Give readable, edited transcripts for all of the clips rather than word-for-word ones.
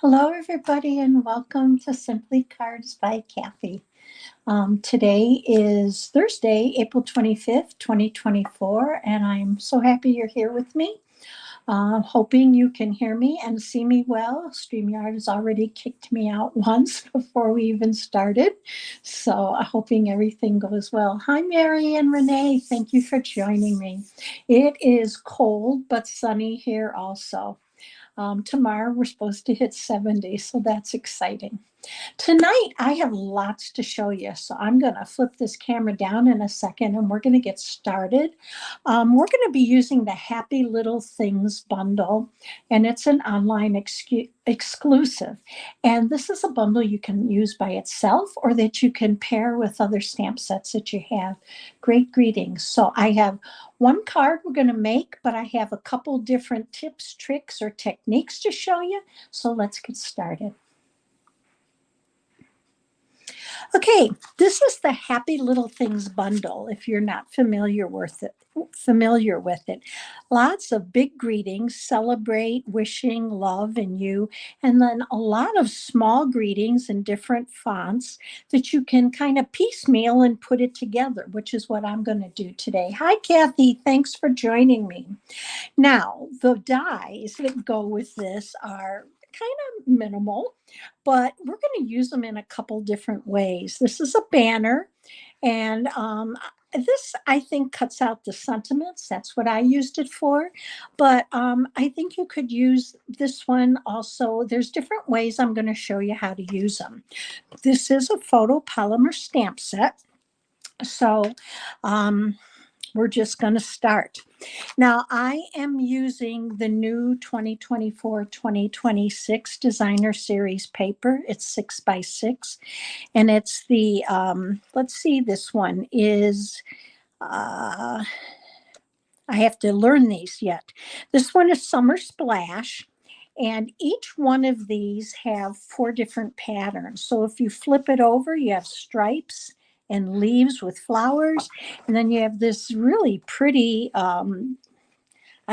Hello, everybody, and welcome to Simply Cards by Kathi. Today is Thursday, April 25th, 2024, and I'm so happy you're here with me. Hoping you can hear me and see me well. StreamYard has already kicked me out once before we even started, so hoping everything goes well. Hi, Mary and Renee. Thank you for joining me. It is cold but sunny here also. Tomorrow we're supposed to hit 70, so that's exciting. Tonight, I have lots to show you, so I'm going to flip this camera down in a second and we're going to get started. We're going to be using the Happy Little Things bundle, and it's an online exclusive. And this is a bundle you can use by itself or that you can pair with other stamp sets that you have. Great greetings. So I have one card we're going to make, but I have a couple different tips, tricks, or techniques to show you. So let's get started. Okay, this is the Happy Little Things bundle, if you're not familiar with it. Lots of big greetings, celebrate, wishing, love, and you, and then a lot of small greetings in different fonts that you can kind of piecemeal and put it together, which is what I'm going to do today. Hi, Kathi. Thanks for joining me. Now, the dies that go with this are kind of minimal, but we're going to use them in a couple different ways. This is a banner, and this, I think, cuts out the sentiments. That's what I used it for. But I think you could use this one also. There's different ways I'm going to show you how to use them. This is a photo polymer stamp set. So we're just going to start. Now, I am using the new 2024-2026 Designer Series paper. It's 6x6, and it's the, let's see, this one is, I have to learn these yet. This one is Summer Splash, and each one of these have 4 different patterns. So if you flip it over, you have stripes and leaves with flowers, and then you have this really pretty I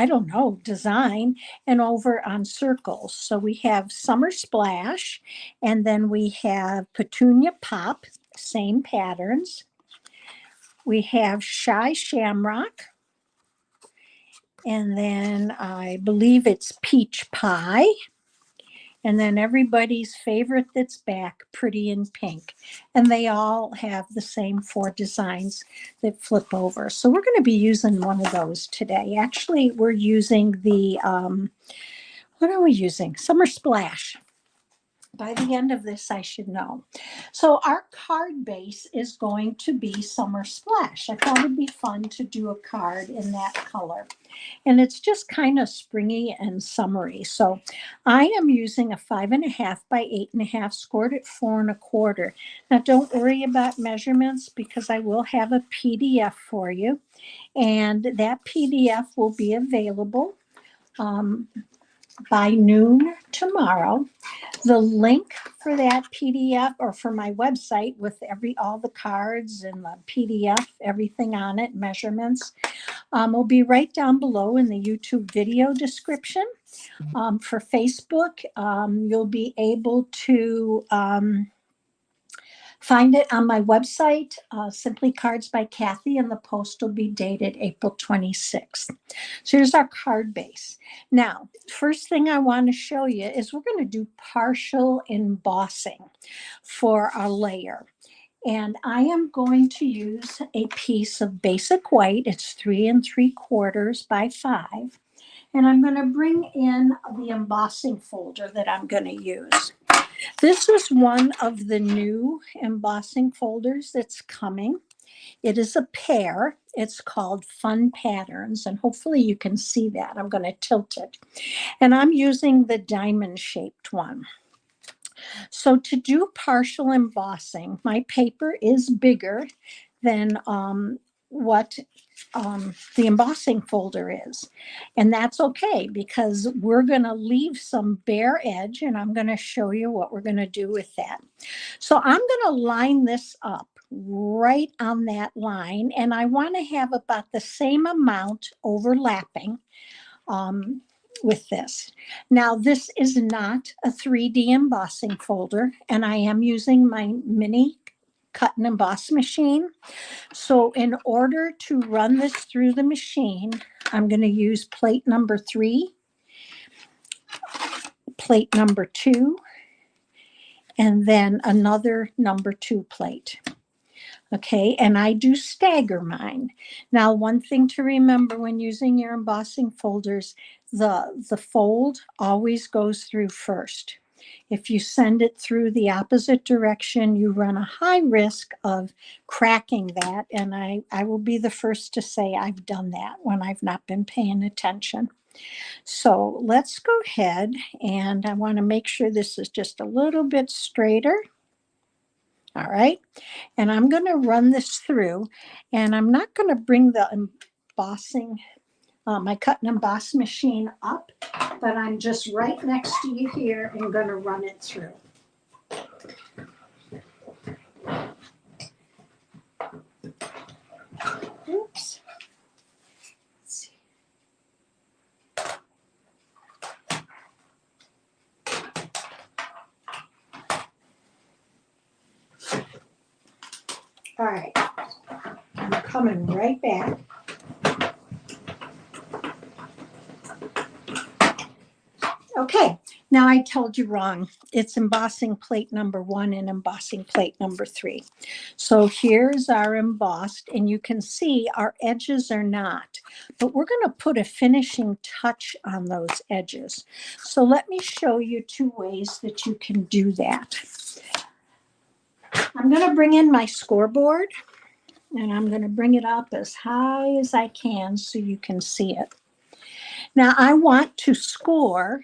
don't know, design, and over on circles. So we have Summer Splash, and then we have Petunia Pop, same patterns. We have Shy Shamrock, and then I believe it's Peach Pie. And then everybody's favorite that's back, Pretty in Pink. And they all have the same 4 designs that flip over. So we're going to be using one of those today. Actually, we're using the, what are we using? Summer Splash. By the end of this, I should know. So our card base is going to be Summer Splash. I thought it'd be fun to do a card in that color. And it's just kind of springy and summery. So I am using a 5.5 by 8.5, scored at 4 1/4. Now don't worry about measurements because I will have a PDF for you. And that PDF will be available by noon tomorrow. The link for that PDF, or for my website with all the cards and the PDF, everything on it, measurements, will be right down below in the YouTube video description. For Facebook, you'll be able to find it on my website, Simply Cards by Kathi, and the post will be dated April 26th. So here's our card base. Now, first thing I want to show you is we're going to do partial embossing for our layer. And I am going to use a piece of basic white. It's 3 3/4 by 5. And I'm going to bring in the embossing folder that I'm going to use. This is one of the new embossing folders that's coming. It is a pair. It's called Fun Patterns, and hopefully you can see that. I'm going to tilt it. And I'm using the diamond-shaped one. So to do partial embossing, my paper is bigger than what the embossing folder is. And that's okay because we're going to leave some bare edge, and I'm going to show you what we're going to do with that. So I'm going to line this up right on that line, and I want to have about the same amount overlapping with this. Now, this is not a 3D embossing folder, and I am using my mini cut and emboss machine. So in order to run this through the machine, I'm going to use plate number 3, plate number 2, and then another number 2 plate. Okay, and I do stagger mine. Now, one thing to remember when using your embossing folders, the fold always goes through first. If you send it through the opposite direction, you run a high risk of cracking that, and I will be the first to say I've done that when I've not been paying attention. So let's go ahead, and I want to make sure this is just a little bit straighter. All right, and I'm going to run this through, and I'm not going to bring the embossing, my cut and emboss machine up, but I'm just right next to you here and going to run it through. Oops. Let's see. All right, I'm coming right back. Okay, now I told you wrong. It's embossing plate number 1 and embossing plate number 3. So here's our embossed, and you can see our edges are not, but we're going to put a finishing touch on those edges. So let me show you 2 ways that you can do that. I'm going to bring in my scoreboard, and I'm going to bring it up as high as I can so you can see it. Now I want to score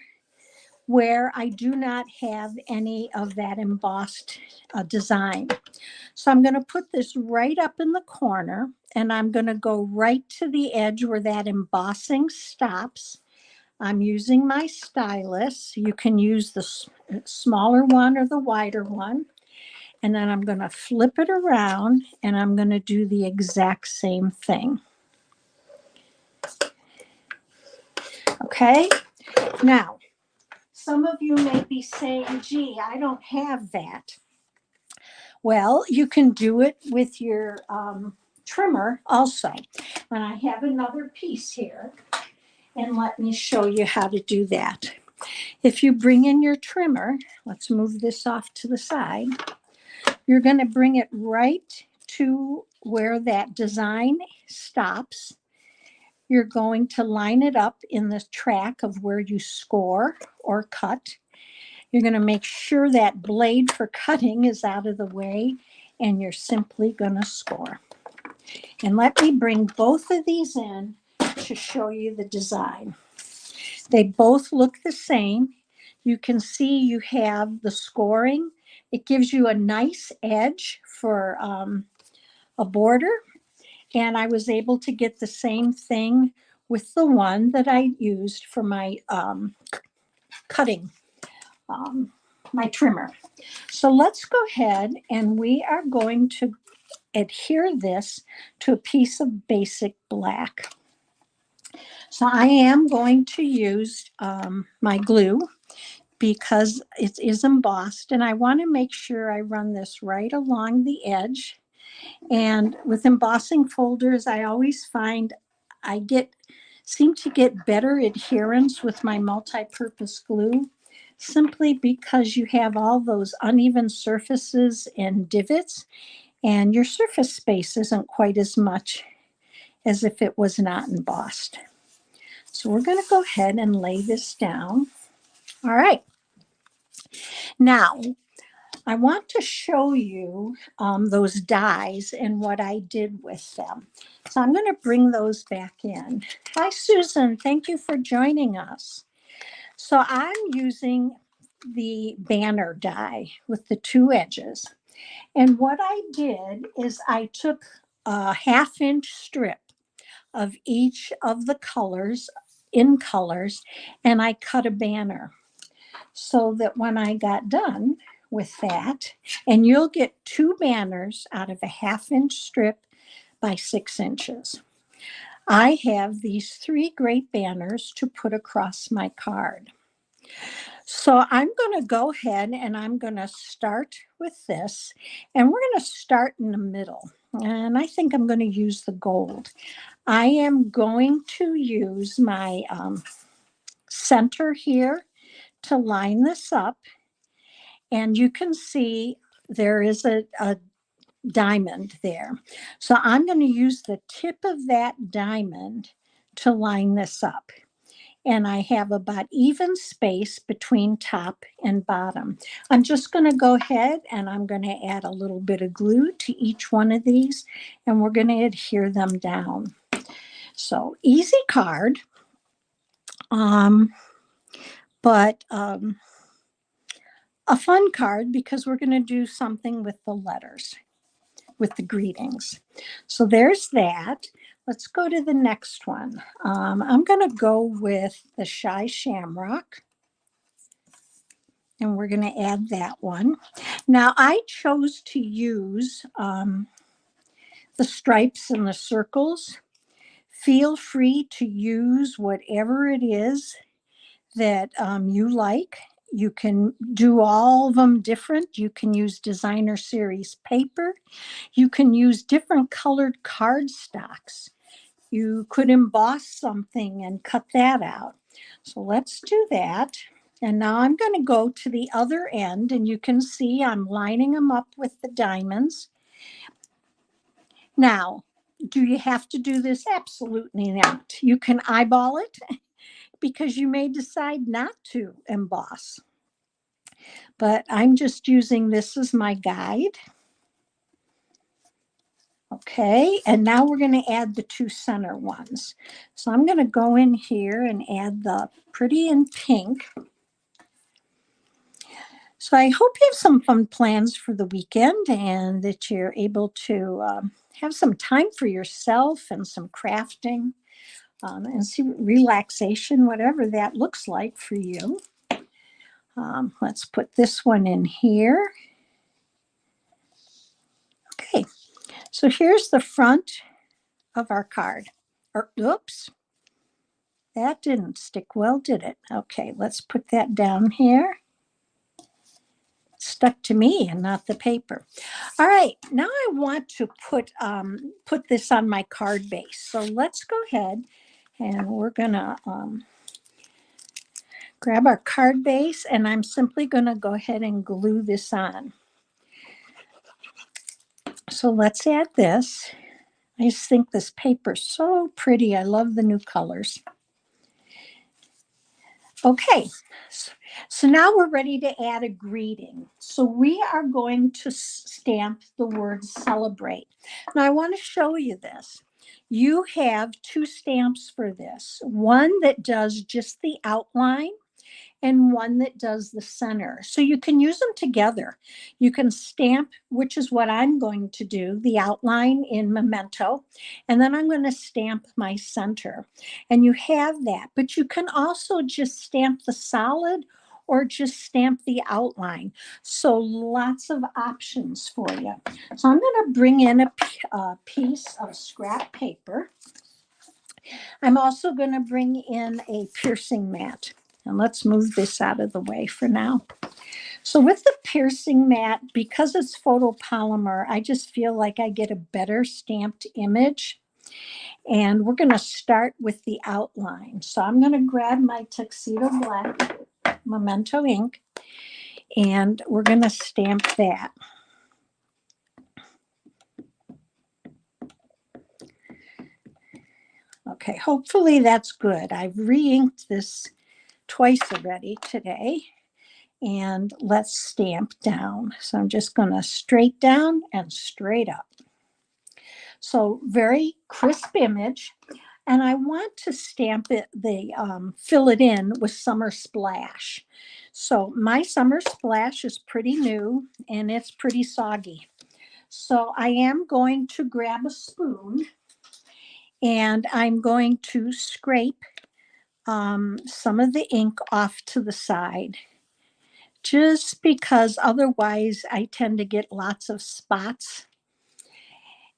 where I do not have any of that embossed design. So I'm going to put this right up in the corner, and I'm going to go right to the edge where that embossing stops. I'm using my stylus. You can use the smaller one or the wider one. And then I'm going to flip it around, and I'm going to do the exact same thing. Okay, now some of you may be saying, gee, I don't have that. Well, you can do it with your trimmer also. And I have another piece here, and let me show you how to do that. If you bring in your trimmer, let's move this off to the side. You're going to bring it right to where that design stops. You're going to line it up in the track of where you score or cut. You're going to make sure that blade for cutting is out of the way, and you're simply going to score. And let me bring both of these in to show you the design. They both look the same. You can see you have the scoring. It gives you a nice edge for a border. And I was able to get the same thing with the one that I used for my cutting, my trimmer. So let's go ahead, and we are going to adhere this to a piece of basic black. So I am going to use my glue because it is embossed, and I want to make sure I run this right along the edge. And with embossing folders, I always find I seem to get better adherence with my multi-purpose glue, simply because you have all those uneven surfaces and divots, and your surface space isn't quite as much as if it was not embossed. So we're going to go ahead and lay this down. All right. Now, I want to show you those dies and what I did with them. So I'm going to bring those back in. Hi, Susan. Thank you for joining us. So I'm using the banner die with the 2 edges. And what I did is I took a 1/2-inch strip of each of the colors in colors, and I cut a banner so that when I got done with that, and you'll get 2 banners out of a 1/2-inch strip by 6 inches. I have these 3 great banners to put across my card. So I'm going to go ahead and I'm going to start with this, and we're going to start in the middle. And I think I'm going to use the gold. I am going to use my center here to line this up. And you can see there is a diamond there. So I'm going to use the tip of that diamond to line this up. And I have about even space between top and bottom. I'm just going to go ahead and I'm going to add a little bit of glue to each one of these, and we're going to adhere them down. So easy card, but a fun card because we're going to do something with the letters, with the greetings. So there's that. Let's go to the next one. I'm going to go with the Shy Shamrock. And we're going to add that one. Now, I chose to use the stripes and the circles. Feel free to use whatever it is that you like. You can do all of them different. You can use designer series paper. You can use different colored cardstocks. You could emboss something and cut that out. So let's do that. And now I'm going to go to the other end, and you can see I'm lining them up with the diamonds. Now, do you have to do this? Absolutely not. You can eyeball it because you may decide not to emboss. But I'm just using this as my guide. Okay, and now we're going to add the 2 center ones. So I'm going to go in here and add the pretty in pink. So I hope you have some fun plans for the weekend and that you're able to have some time for yourself and some crafting and see relaxation, whatever that looks like for you. Let's put this one in here. Okay, so here's the front of our card. Oops, that didn't stick well, did it? Okay, let's put that down here. Stuck to me and not the paper. All right, now I want to put this on my card base. So let's go ahead and we're gonna grab our card base, and I'm simply gonna go ahead and glue this on. So let's add this. I just think this paper's so pretty. I love the new colors. Okay, so now we're ready to add a greeting. So we are going to stamp the word celebrate. Now I want to show you this. You have 2 stamps for this. One that does just the outline and one that does the center. So you can use them together. You can stamp, which is what I'm going to do, the outline in Memento, and then I'm going to stamp my center. And you have that, but you can also just stamp the solid or just stamp the outline. So lots of options for you. So I'm going to bring in a piece of scrap paper. I'm also going to bring in a piercing mat. And let's move this out of the way for now. So with the piercing mat, because it's photopolymer, I just feel like I get a better stamped image. And we're going to start with the outline. So I'm going to grab my Tuxedo Black Memento ink, and we're going to stamp that. Okay, hopefully that's good. I've re-inked this twice already today. And let's stamp down. So I'm just going to straight down and straight up. So very crisp image. And I want to stamp it, fill it in with Summer Splash. So my Summer Splash is pretty new and it's pretty soggy. So I am going to grab a spoon and I'm going to scrape some of the ink off to the side, just because otherwise I tend to get lots of spots.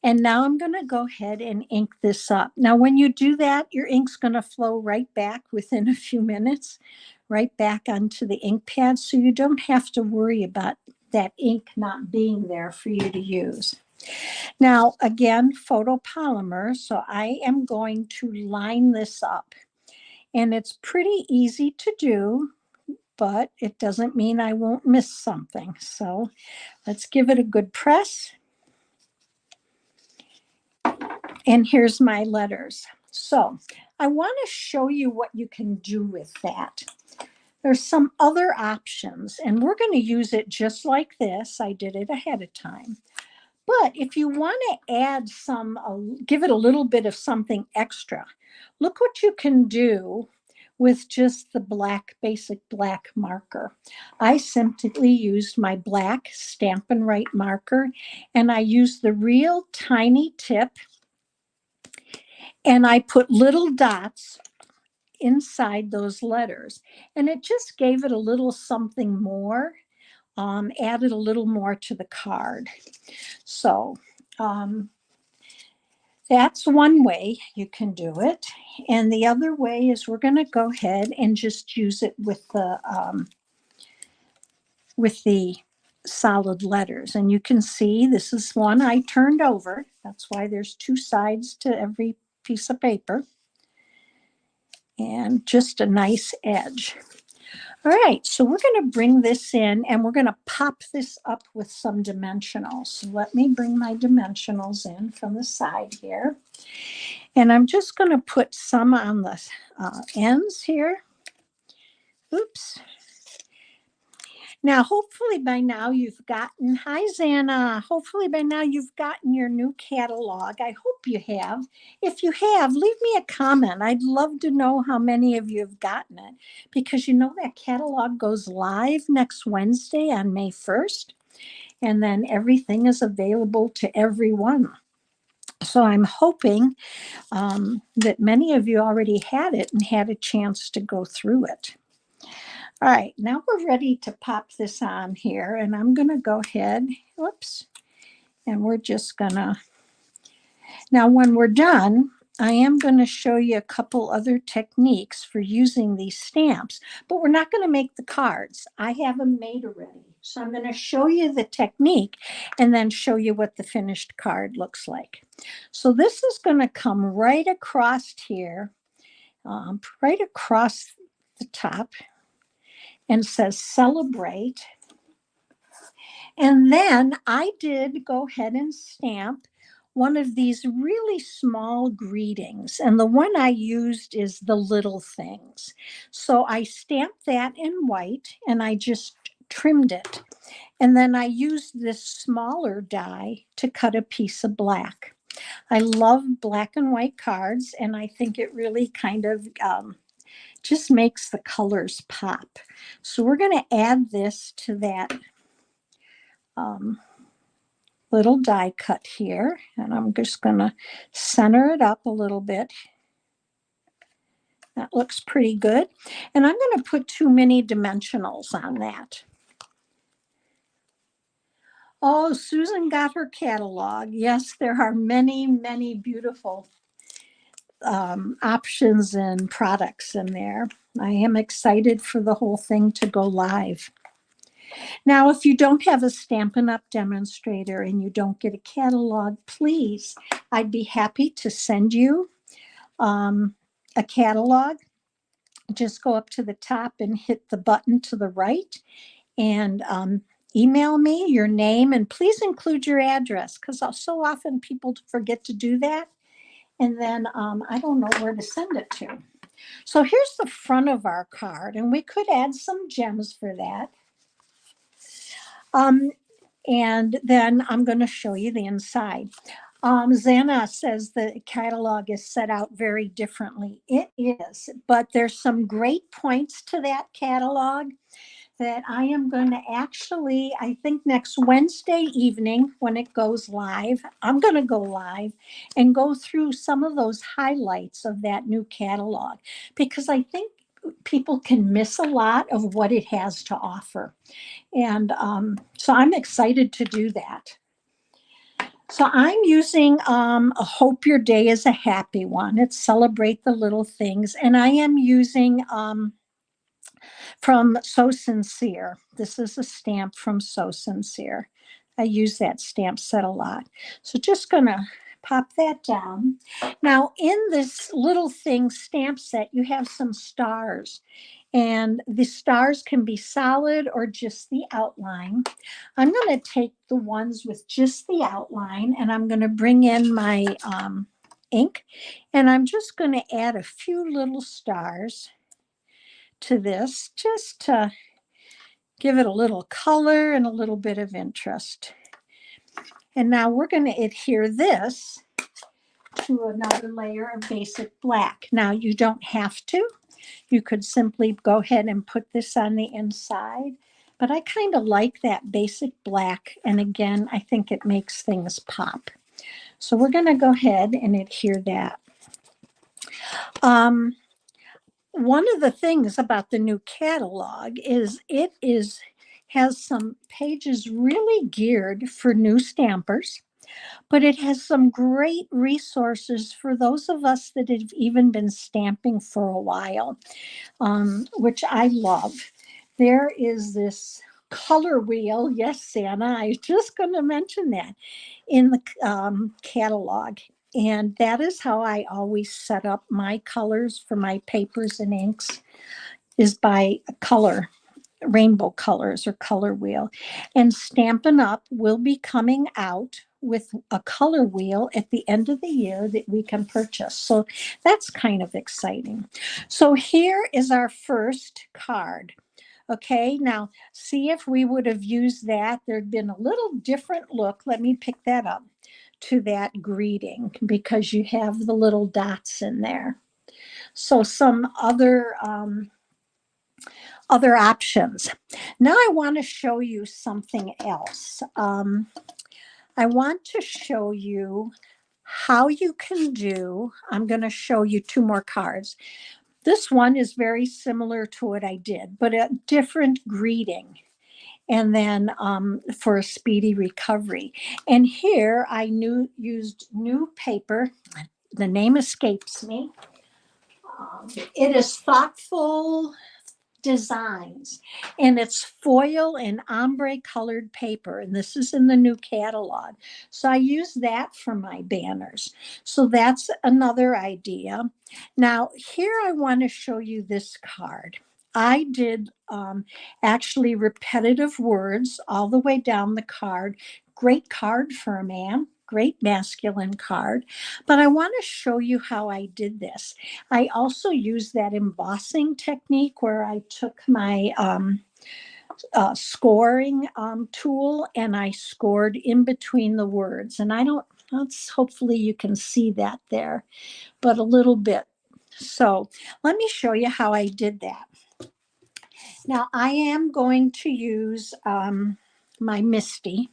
And now I'm going to go ahead and ink this up. Now, when you do that, your ink's going to flow right back within a few minutes, right back onto the ink pad. So you don't have to worry about that ink not being there for you to use. Now, again, photopolymer. So I am going to line this up. And it's pretty easy to do, but it doesn't mean I won't miss something. So let's give it a good press. And here's my letters. So I want to show you what you can do with that. There's some other options, and we're going to use it just like this. I did it ahead of time. But if you want to add some, give it a little bit of something extra, look what you can do with just the black, basic black marker. I simply used my black Stampin' Up marker, and I used the real tiny tip, and I put little dots inside those letters. And it just gave it a little something more, added a little more to the card. So that's one way you can do it. And the other way is we're going to go ahead and just use it with the solid letters. And you can see this is one I turned over. That's why there's two sides to every piece of paper. And just a nice edge. All right, so we're going to bring this in and we're going to pop this up with some dimensionals. So let me bring my dimensionals in from the side here. And I'm just going to put some on the ends here. Oops. Now, hopefully by now you've gotten, hi Zana, hopefully by now you've gotten your new catalog. I hope you have. If you have, leave me a comment. I'd love to know how many of you have gotten it, because you know that catalog goes live next Wednesday on May 1st, and then everything is available to everyone. So I'm hoping that many of you already had it and had a chance to go through it. All right, now we're ready to pop this on here, and I'm going to go ahead, whoops, and we're just going to, now when we're done, I am going to show you a couple other techniques for using these stamps, but we're not going to make the cards. I have them made already. So I'm going to show you the technique and then show you what the finished card looks like. So this is going to come right across here, right across the top, and says celebrate. And then I did go ahead and stamp one of these really small greetings. And the one I used is the little things. So I stamped that in white and I just trimmed it. And then I used this smaller die to cut a piece of black. I love black and white cards, and I think it really kind of just makes the colors pop. So we're going to add this to that little die cut here, and I'm just going to center it up a little bit. That looks pretty good. And I'm going to put too many dimensionals on that. Oh, Susan got her catalog. Yes, there are many, many beautiful options and products in there. I am excited for the whole thing to go live. Now, if you don't have a Stampin' Up! Demonstrator and you don't get a catalog, please, I'd be happy to send you a catalog. Just go up to the top and hit the button to the right and email me your name, and please include your address, because so often people forget to do that. And then I don't know where to send it to. So here's the front of our card, and we could add some gems for that. And then I'm going to show you the inside. Zana says the catalog is set out very differently. It is, but there's some great points to that catalog that I am going to actually, I think next Wednesday evening when it goes live, I'm going to go live and go through some of those highlights of that new catalog, because I think people can miss a lot of what it has to offer. And so I'm excited to do that. So I'm using a Hope Your Day is a Happy One. It's Celebrate the Little Things. And I am using from So Sincere. This is a stamp from So Sincere. I use that stamp set a lot. So just gonna pop that down. Now in this little thing stamp set, you have some stars. And the stars can be solid or just the outline. I'm going to take the ones with just the outline and I'm going to bring in my ink and I'm just going to add a few little stars to this just to give it a little color and a little bit of interest. And now we're going to adhere this to another layer of basic black. Now you don't have to. You could simply go ahead and put this on the inside, but I kind of like that basic black. And again, I think it makes things pop. So we're going to go ahead and adhere that. One of the things about the new catalog is it has some pages really geared for new stampers, but it has some great resources for those of us that have even been stamping for a while, which I love. There is this color wheel. Yes, Santa, I was just going to mention that in the catalog. And that is how I always set up my colors for my papers and inks, is by color, rainbow colors or color wheel. And Stampin' Up! Will be coming out with a color wheel at the end of the year that we can purchase. So that's kind of exciting. So here is our first card. Okay, now see if we would have used that. There'd been a little different look. Let me pick that up to that greeting because you have the little dots in there. So some other options. Now I want to show you something else. I want to show you how you can do, I'm going to show you two more cards. This one is very similar to what I did, but a different greeting. And then for a speedy recovery. And here I used new paper. The name escapes me. It is Thoughtful Designs, and it's foil and ombre colored paper, and this is in the new catalog. So I use that for my banners. So that's another idea. Now here I want to show you this card. I did actually repetitive words all the way down the card. Great card for a man, great masculine card. But I want to show you how I did this. I also used that embossing technique where I took my scoring tool and I scored in between the words. And hopefully you can see that there, but a little bit. So let me show you how I did that. Now I am going to use my Misty.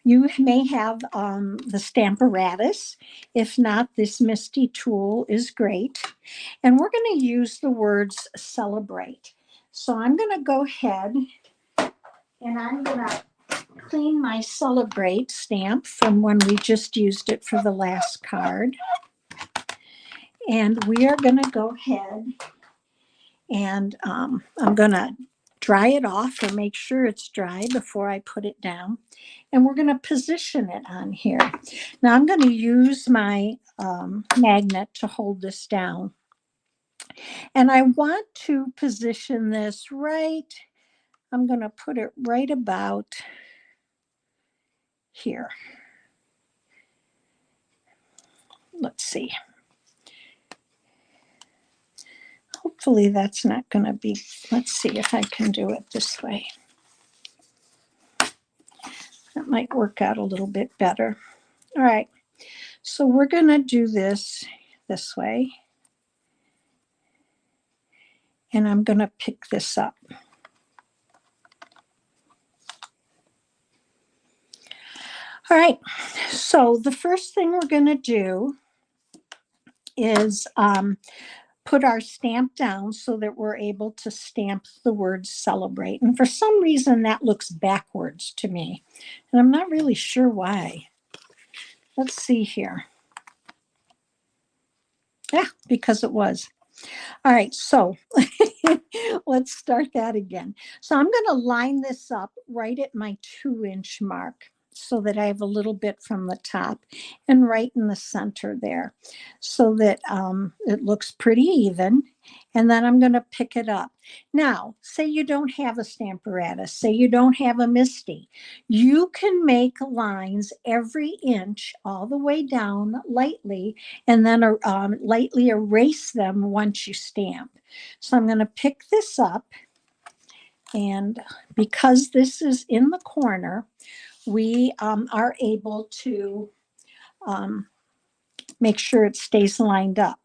You may have the Stamparatus. If not, this Misty tool is great. And we're going to use the words celebrate. So I'm going to go ahead and I'm going to clean my celebrate stamp from when we just used it for the last card. And we are going to go ahead and I'm going to dry it off or make sure it's dry before I put it down. And we're going to position it on here. Now I'm going to use my magnet to hold this down. And I want to position this right, I'm going to put it right about here. Let's see. Hopefully that's not going to be, let's see if I can do it this way. That might work out a little bit better. All right, so we're going to do this way. And I'm going to pick this up. All right, so the first thing we're going to do is put our stamp down so that we're able to stamp the word celebrate. And for some reason that looks backwards to me. And I'm not really sure why. let's see here. Yeah, because it was. All right, so let's start that again. So I'm going to line this up right at my 2-inch mark so that I have a little bit from the top and right in the center there so that it looks pretty even. And then I'm going to pick it up. Now, say you don't have a Stamparatus, say you don't have a Misty. You can make lines every inch all the way down lightly and then lightly erase them once you stamp. So I'm going to pick this up, and because this is in the corner, we are able to make sure it stays lined up.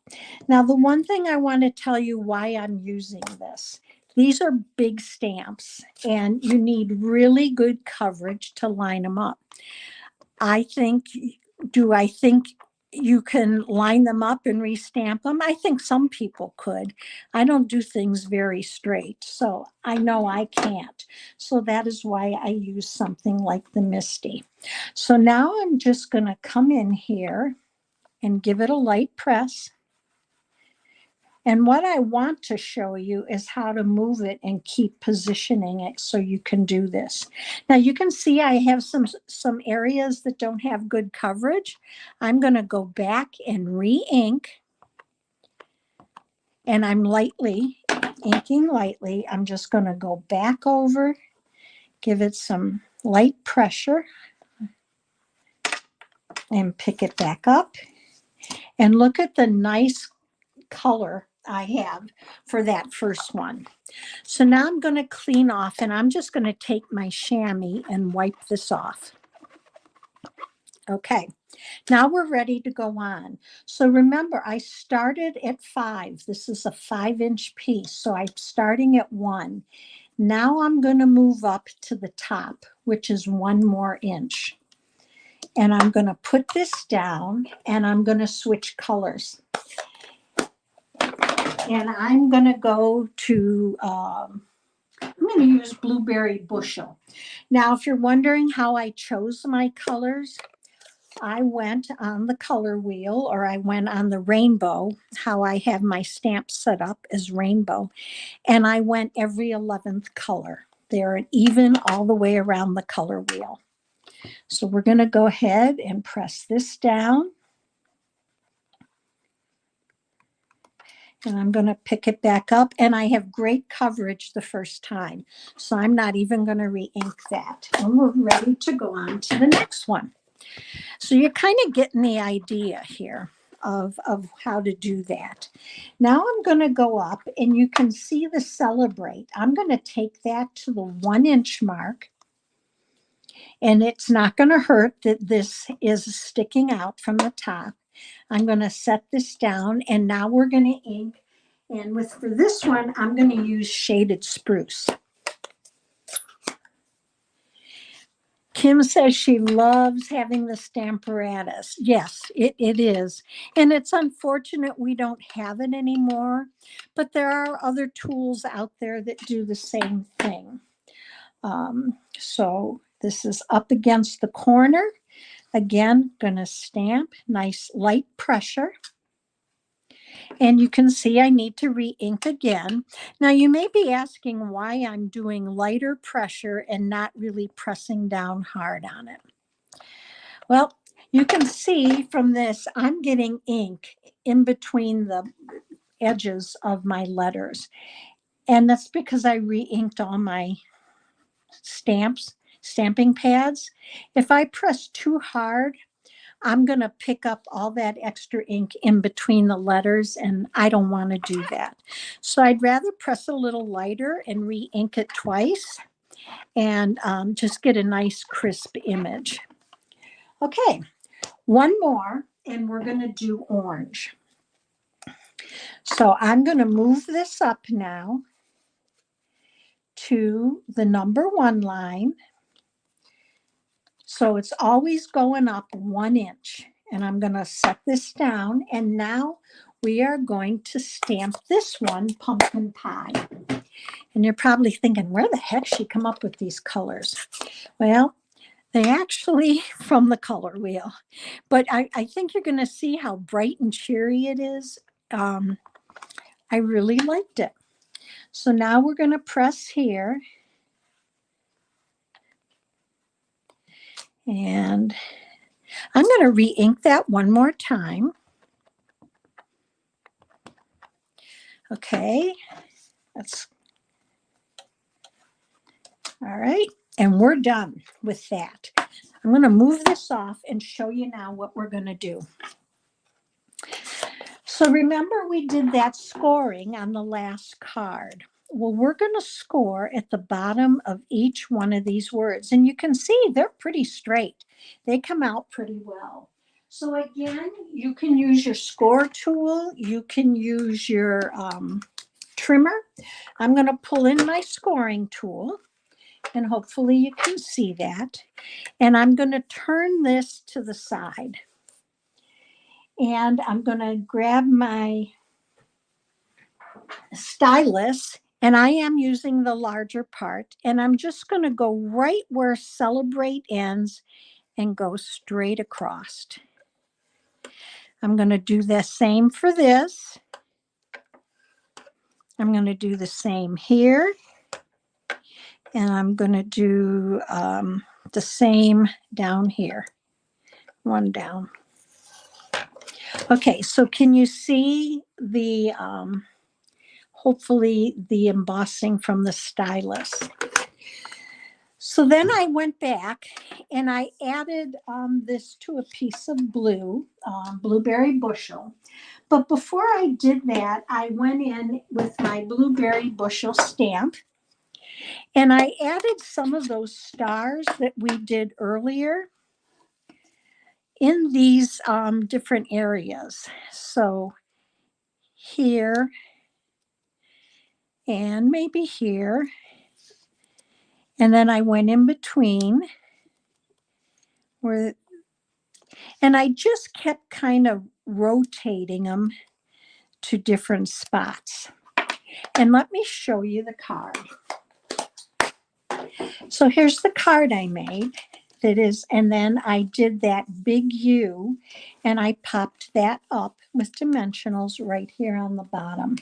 Now, the one thing I want to tell you why I'm using this, these are big stamps and you need really good coverage to line them up. I think you can line them up and restamp them? I think some people could. I don't do things very straight, so I know I can't. So that is why I use something like the Misty. So now I'm just going to come in here and give it a light press. And what I want to show you is how to move it and keep positioning it so you can do this. Now you can see I have some areas that don't have good coverage. I'm going to go back and re-ink. And I'm inking lightly. I'm just going to go back over, give it some light pressure, and pick it back up. And look at the nice color I have for that first one. So now I'm going to clean off, and I'm just going to take my chamois and wipe this off. Okay, now we're ready to go on. So remember, I started at 5. This is a 5-inch piece, so I'm starting at 1. Now I'm going to move up to the top, which is 1 more inch. And I'm going to put this down, and I'm going to switch colors. And I'm going to go to, I'm going to use Blueberry Bushel. Now, if you're wondering how I chose my colors, I went on the color wheel, or I went on the rainbow, how I have my stamp set up as rainbow, and I went every 11th color. They're even all the way around the color wheel. So we're going to go ahead and press this down. And I'm going to pick it back up, and I have great coverage the first time. So I'm not even going to re-ink that. And we're ready to go on to the next one. So you're kind of getting the idea here of how to do that. Now I'm going to go up, and you can see the Celebrate. I'm going to take that to the 1-inch mark. And it's not going to hurt that this is sticking out from the top. I'm going to set this down, and now we're going to ink. And for this one, I'm going to use Shaded Spruce. Kim says she loves having the Stamparatus. Yes, it is. And it's unfortunate we don't have it anymore, but there are other tools out there that do the same thing. So this is up against the corner. Again, going to stamp, nice light pressure. And you can see I need to re-ink again. Now you may be asking why I'm doing lighter pressure and not really pressing down hard on it. Well, you can see from this, I'm getting ink in between the edges of my letters. And that's because I re-inked all my stamping pads. If I press too hard, I'm going to pick up all that extra ink in between the letters, and I don't want to do that. So I'd rather press a little lighter and re-ink it twice and just get a nice crisp image. Okay, one more, and we're going to do orange. So I'm going to move this up now to the number 1 line. So it's always going up 1 inch. And I'm going to set this down. And now we are going to stamp this one, Pumpkin Pie. And you're probably thinking, where the heck she come up with these colors? Well, They actually from the color wheel, but I think you're going to see how bright and cheery it is. I really liked it. So now we're going to press here. And I'm going to re-ink that one more time. Okay, that's all right. And we're done with that. I'm going to move this off and show you now what we're going to do. So remember we did that scoring on the last card. Well, we're going to score at the bottom of each one of these words. And you can see they're pretty straight. They come out pretty well. So again, you can use your score tool. You can use your trimmer. I'm going to pull in my scoring tool, and hopefully you can see that. And I'm going to turn this to the side. And I'm going to grab my stylus, and I am using the larger part, and I'm just going to go right where celebrate ends and go straight across. I'm going to do the same for this. I'm going to do the same here, and I'm going to do the same down here. One down. Okay, so can you see the hopefully the embossing from the stylus? So then I went back and I added this to a piece of blue, blueberry bushel. But before I did that, I went in with my blueberry bushel stamp and I added some of those stars that we did earlier in these different areas. So here and maybe here. And then I went in between where, and I just kept kind of rotating them to different spots. And let me show you the card. So here's the card I made. That is, and then I did that big U and I popped that up with dimensionals right here on the bottom.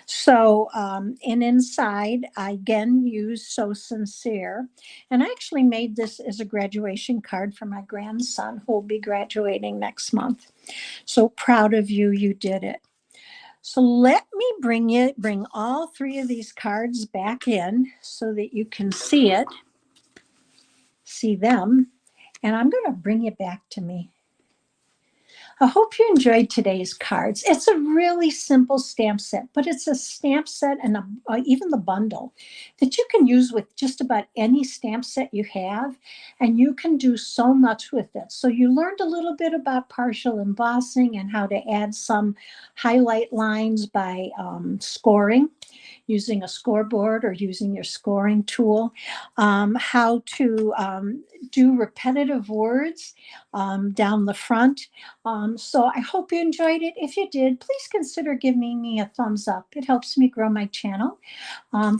So, and inside, I again used So Sincere. And I actually made this as a graduation card for my grandson who will be graduating next month. So proud of you, you did it. So let me bring all three of these cards back in so that you can see them. And I'm going to bring you back to me. I hope you enjoyed today's cards. It's a really simple stamp set, but it's a stamp set and even the bundle that you can use with just about any stamp set you have, and you can do so much with it. So you learned a little bit about partial embossing and how to add some highlight lines by scoring, using a scoreboard or using your scoring tool, how to do repetitive words down the front. So I hope you enjoyed it. If you did, please consider giving me a thumbs up. It helps me grow my channel.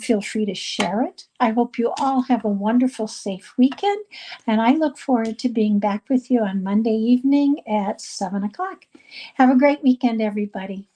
Feel free to share it. I hope you all have a wonderful, safe weekend. And I look forward to being back with you on Monday evening at 7 o'clock. Have a great weekend, everybody.